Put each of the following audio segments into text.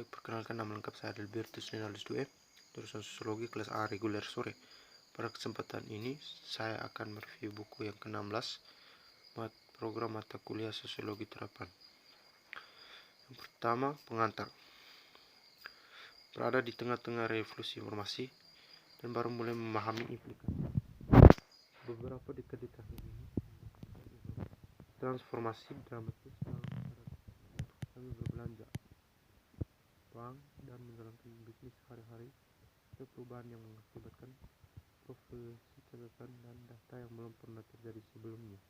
Baik, perkenalkan, nama lengkap saya Delbertus Nenaldus Due, jurusan Sosiologi kelas A reguler sore. Pada kesempatan ini, saya akan mereview buku yang ke-16, program mata kuliah Sosiologi Terapan. Yang pertama, pengantar. Berada di tengah-tengah revolusi informasi dan baru mulai memahami implikasi. Beberapa dekade terakhir ini, transformasi dramatis dalam cara kami berbelanja, bank, dan menjalankan bisnis hari-hari, atau perubahan yang mengakibatkan profesi catatan dan data yang belum pernah terjadi sebelumnya.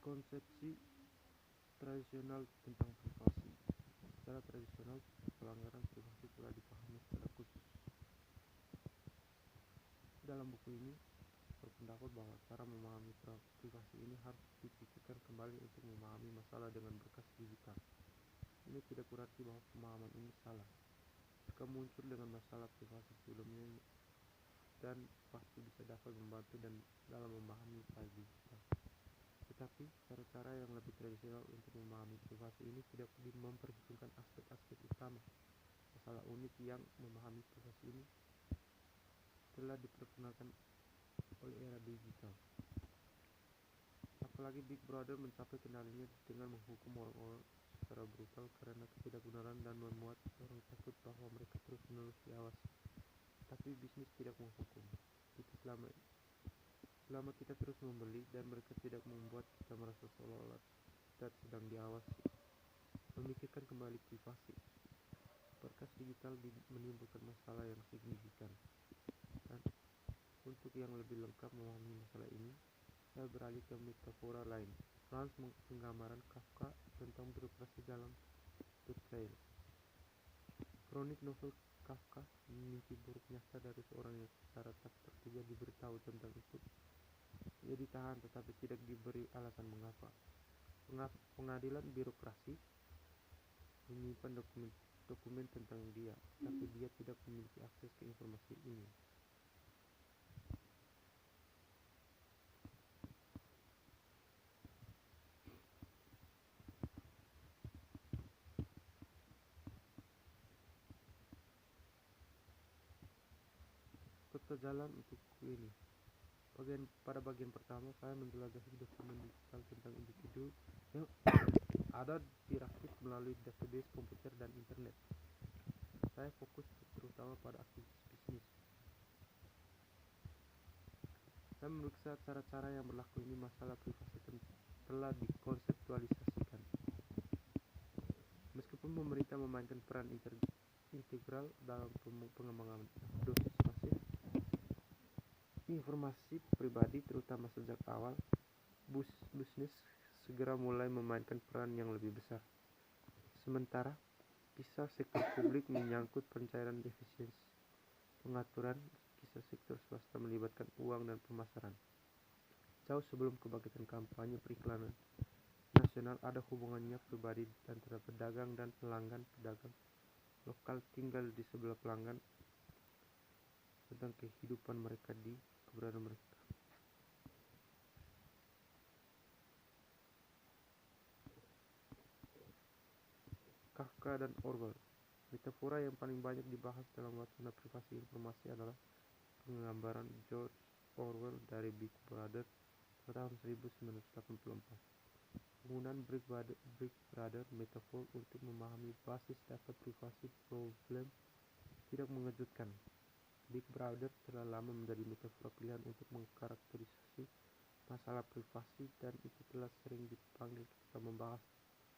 Konsepsi tradisional tentang privasi. Secara tradisional, pelanggaran privasi telah dipahami secara khusus. Dalam buku ini, berpendapat bahwa cara memahami privasi ini harus dipikirkan kembali untuk memahami masalah dengan berkas digital. Ini tidak berarti bahwa pemahaman ini salah. Jika muncul dengan masalah privasi sebelumnya dan pasti bisa dapat membantu dan dalam memahami file digital. Tetapi cara-cara yang lebih tradisional untuk memahami privasi ini tidak memperhitungkan aspek-aspek utama. Masalah unik yang memahami privasi ini telah diperkenalkan oleh era digital. Apalagi Big Brother mencapai kendalinya dengan menghukum orang-orang secara brutal karena ketidakbenaran dan membuat orang takut bahwa mereka terus-menerus diawasi. Tapi bisnis tidak menghukum kita selama kita terus membeli dan mereka tidak membuat kita merasa seolah-olah kita sedang diawasi. Memikirkan kembali privasi. Berkas digital menimbulkan masalah yang signifikan. Dan untuk yang lebih lengkap memahami masalah ini, saya beralih ke metafora lain. Franz penggambaran Kafka tentang birokrasi dalam The Trail. Kronik novel Kafka, mimpi buruk nyata dari seorang yang secara tak terduga diberitahu tentang itu. Ia ditahan tetapi tidak diberi alasan mengapa. Pengadilan birokrasi menyimpan dokumen tentang dia, tapi dia tidak memiliki akses ke informasi ini. Peta jalan untuk buku ini. Pada bagian pertama, saya menjelajahi dokumen digital tentang individu yang ada dirakit melalui database komputer dan internet. Saya fokus terutama pada aktivitas bisnis. Saya memeriksa cara-cara yang berlaku ini masalah privasi telah dikonseptualisasikan. Meskipun pemerintah memainkan peran integral dalam pengembangan dosis masif informasi pribadi, terutama sejak awal, bisnis segera mulai memainkan peran yang lebih besar. Sementara, kisah sektor publik menyangkut pencairan efisiensi pengaturan, kisah sektor swasta melibatkan uang dan pemasaran. Jauh sebelum kebangkitan kampanye periklanan nasional, ada hubungannya pribadi antara pedagang dan pelanggan. Pedagang lokal tinggal di sebelah pelanggan tentang kehidupan mereka di keberadaan mereka. Kafka dan Orwell. Metafora yang paling banyak dibahas dalam wacana privasi informasi adalah penggambaran George Orwell dari Big Brother pada tahun 1984. Penggunaan Big Brother metafor untuk memahami basis data privasi problem tidak mengejutkan. Big Brother telah lama menjadi metafora pilihan untuk mengkarakterisasi masalah privasi, dan itu telah sering dipanggil ketika membahas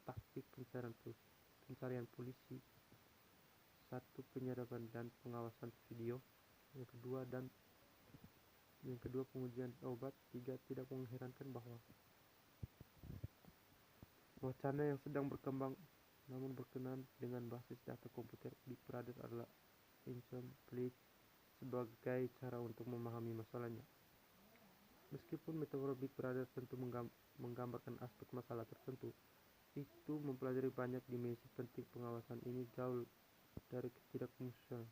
taktik pencarian polisi. 1. Penyadapan dan pengawasan video. Yang kedua pengujian obat. 3. Tidak mengherankan bahwa wacana yang sedang berkembang namun berkenaan dengan basis data komputer Big Brother adalah exemplified sebagai cara untuk memahami masalahnya. Meskipun metafora Big Brother tentu menggambarkan aspek masalah tertentu, itu mempelajari banyak dimensi penting pengawasan ini jauh dari ketidakmusuhan.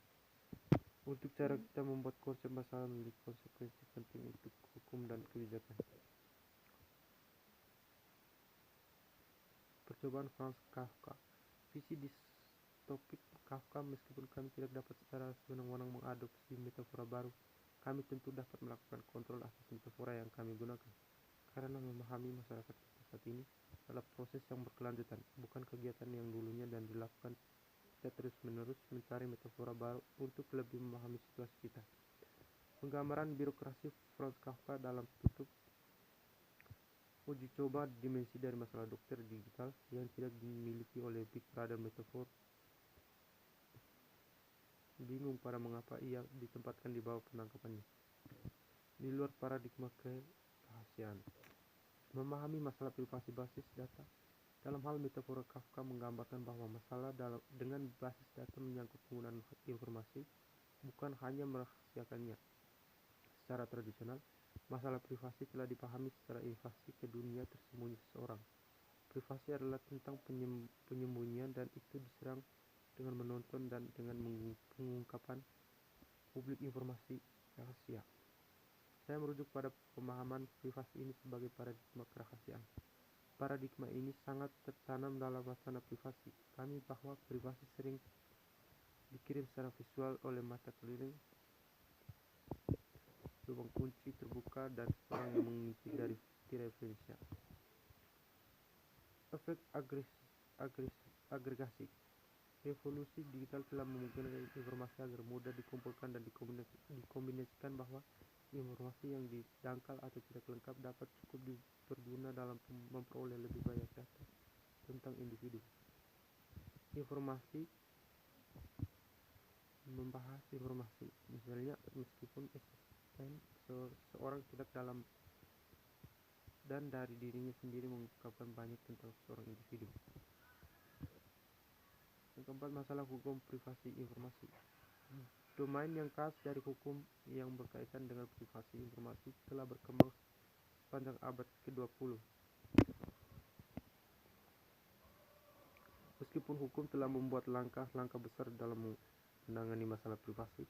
Untuk cara kita membuat konsep masalah memiliki konsekuensi penting untuk hukum dan kebijakan. Percobaan Franz Kafka. Visi distopik Kafka. Meskipun kami tidak dapat secara sewenang-wenang mengadopsi metafora baru, kami tentu dapat melakukan kontrol atas metafora yang kami gunakan. Karena memahami masyarakat kita saat ini adalah proses yang berkelanjutan, bukan kegiatan yang dulunya dan dilakukan. Kita terus-menerus mencari metafora baru untuk lebih memahami situasi kita. Penggambaran birokrasi Franz Kafka dalam tutup uji coba dimensi dari masalah dokter digital yang tidak dimiliki oleh Big Brother metafor. Bingung pada mengapa ia ditempatkan di bawah penangkapannya. Di luar paradigma kerahasiaan. Memahami masalah privasi basis data. Dalam hal metafora Kafka menggambarkan bahwa masalah dengan basis data menyangkut penggunaan informasi, bukan hanya merahasiakannya. Secara tradisional, masalah privasi telah dipahami secara invasi ke dunia tersembunyi seseorang. Privasi adalah tentang penyembunyian dan itu diserang dengan menonton dan dengan pengungkapan publik informasi rahasia. Saya merujuk pada pemahaman privasi ini sebagai paradigma kerahasiaan. Paradigma ini sangat tertanam dalam wacana privasi kami bahwa privasi sering dikirim secara visual oleh mata keliling, lubang kunci terbuka, dan seorang yang mengintip dari referensi. Efek agregasi. Revolusi digital telah memungkinkan informasi agar mudah dikumpulkan dan dikombinasikan, bahwa informasi yang didangkal atau tidak lengkap dapat cukup berguna dalam memperoleh lebih banyak data tentang individu. Informasi membahas informasi, misalnya meskipun seorang tidak dalam dan dari dirinya sendiri mengungkapkan banyak tentang seorang individu. Yang keempat, masalah hukum privasi informasi. Domain yang khas dari hukum yang berkaitan dengan privasi informasi telah berkembang sepanjang abad ke-20. Meskipun hukum telah membuat langkah-langkah besar dalam menangani masalah privasi,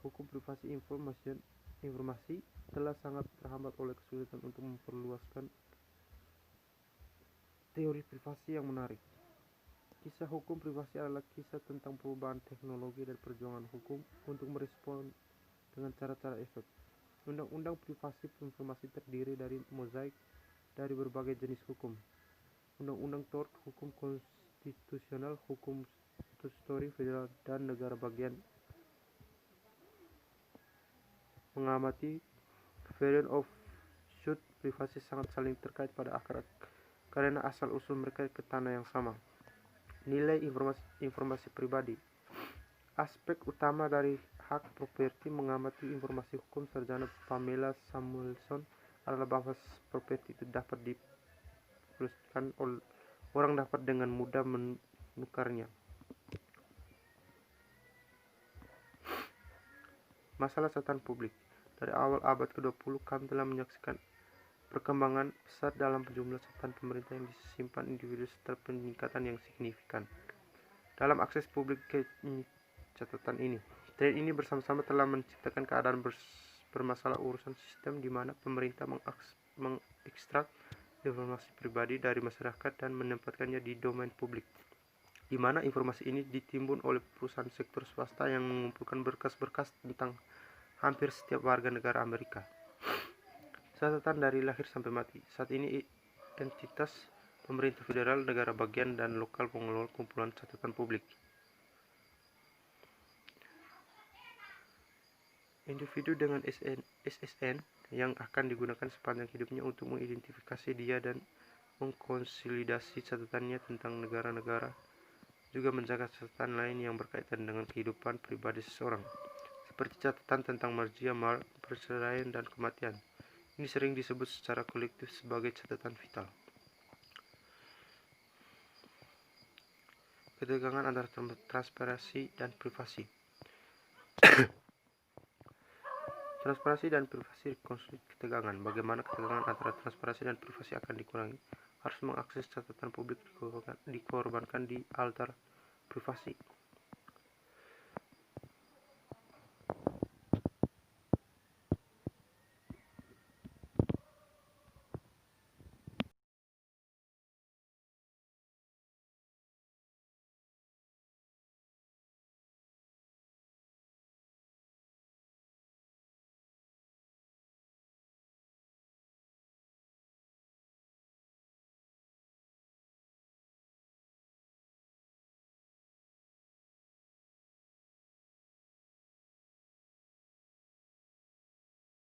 hukum privasi informasi telah sangat terhambat oleh kesulitan untuk memperluaskan teori privasi yang menarik. Kisah hukum privasi adalah kisah tentang perubahan teknologi dan perjuangan hukum untuk merespon dengan cara-cara efektif. Undang-undang privasi informasi terdiri dari mozaik dari berbagai jenis hukum. Undang-undang tort, hukum konstitusional, hukum statutory federal, dan negara bagian. Mengamati variant of suit privasi sangat saling terkait pada akar karena asal-usul mereka ke tanah yang sama. Nilai informasi pribadi. Aspek utama dari hak properti. Mengamati informasi hukum sarjana Pamela Samuelson adalah bahwa properti itu dapat dipulihkan, orang dapat dengan mudah menukarnya. Masalah catatan publik. Dari awal abad ke-20 kami telah menyaksikan perkembangan pesat dalam jumlah catatan pemerintah yang disimpan individu serta peningkatan yang signifikan dalam akses publik ke catatan ini. Tren ini bersama-sama telah menciptakan keadaan bermasalah urusan sistem di mana pemerintah mengekstrak informasi pribadi dari masyarakat dan menempatkannya di domain publik, di mana informasi ini ditimbun oleh perusahaan sektor swasta yang mengumpulkan berkas-berkas tentang hampir setiap warga negara Amerika. Catatan dari lahir sampai mati. Saat ini entitas pemerintah federal, negara bagian, dan lokal mengelola kumpulan catatan publik. Individu dengan SSN yang akan digunakan sepanjang hidupnya untuk mengidentifikasi dia dan mengkonsolidasi catatannya tentang negara-negara, juga menjaga catatan lain yang berkaitan dengan kehidupan pribadi seseorang, seperti catatan tentang margia, perceraian, dan kematian. Ini sering disebut secara kolektif sebagai catatan vital. Ketegangan antara transparansi dan privasi. Transparansi dan privasi konflik ketegangan. Bagaimana ketegangan antara transparansi dan privasi akan dikurangi? Harus mengakses catatan publik dikorbankan di altar privasi.